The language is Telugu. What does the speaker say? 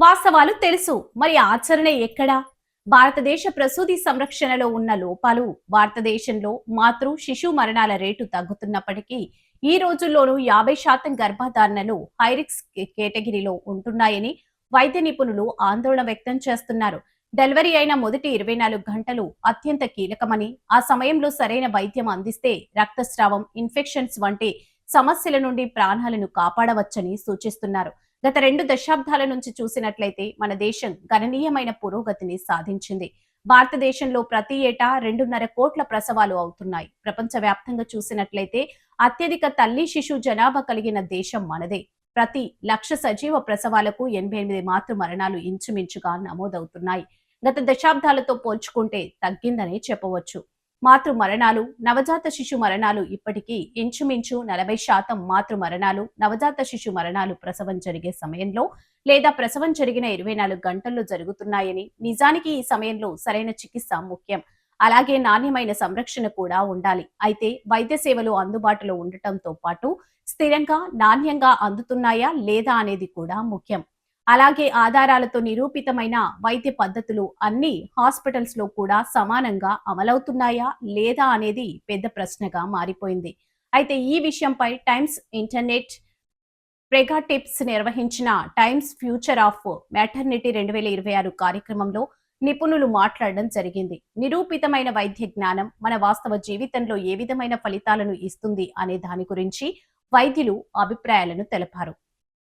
వాస్తవాలు తెలుసు, మరి ఆచరణ ఎక్కడా? భారతదేశ ప్రసూతి సంరక్షణలో ఉన్న లోపాలు, భారతదేశంలో మాతృ శిశు మరణాల రేటు తగ్గుతున్నప్పటికీ ఈ రోజుల్లోనూ 50% గర్భధారణలు హైరిస్క్ కేటగిరీలో ఉంటున్నాయని వైద్య నిపుణులు ఆందోళన వ్యక్తం చేస్తున్నారు. డెలివరీ అయిన మొదటి 24 గంటలు అత్యంత కీలకమని, ఆ సమయంలో సరైన వైద్యం అందిస్తే రక్తస్రావం, ఇన్ఫెక్షన్స్ వంటి సమస్యల నుండి ప్రాణాలను కాపాడవచ్చని సూచిస్తున్నారు. గత 2 దశాబ్దాల నుంచి చూసినట్లయితే మన దేశం గణనీయమైన పురోగతిని సాధించింది. భారతదేశంలో ప్రతి ఏటా 2.5 కోట్ల ప్రసవాలు అవుతున్నాయి. ప్రపంచవ్యాప్తంగా చూసినట్లయితే అత్యధిక తల్లి శిశు జనాభా కలిగిన దేశం మనదే. ప్రతి 1,00,000 సజీవ ప్రసవాలకు 88 మాతృ మరణాలు ఇంచుమించుగా నమోదవుతున్నాయి. గత దశాబ్దాలతో పోల్చుకుంటే తగ్గిందనే చెప్పవచ్చు. మాతృ మరణాలు, నవజాత శిశు మరణాలు ఇప్పటికీ ఇంచుమించు 40% మాతృ మరణాలు, నవజాత శిశు మరణాలు ప్రసవం జరిగే సమయంలో లేదా ప్రసవం జరిగిన 24 గంటల్లో జరుగుతున్నాయని, నిజానికి ఈ సమయంలో సరైన చికిత్స ముఖ్యం. అలాగే నాణ్యమైన సంరక్షణ కూడా ఉండాలి. అయితే వైద్య సేవలు అందుబాటులో ఉండటంతో పాటు స్థిరంగా, నాణ్యంగా అందుతున్నాయా లేదా అనేది కూడా ముఖ్యం. అలాగే ఆధారాలతో నిరూపితమైన వైద్య పద్ధతులు అన్ని హాస్పిటల్స్ లో కూడా సమానంగా అమలవుతున్నాయా లేదా అనేది పెద్ద ప్రశ్నగా మారిపోయింది. అయితే ఈ విషయంపై టైమ్స్ ఇంటర్నెట్ ప్రెగా టిప్స్ నిర్వహించిన టైమ్స్ ఫ్యూచర్ ఆఫ్ మెటర్నిటీ 2026 కార్యక్రమంలో నిపుణులు మాట్లాడడం జరిగింది. నిరూపితమైన వైద్య జ్ఞానం మన వాస్తవ జీవితంలో ఏ విధమైన ఫలితాలను ఇస్తుంది అనే దాని గురించి వైద్యులు అభిప్రాయాలను తెలిపారు.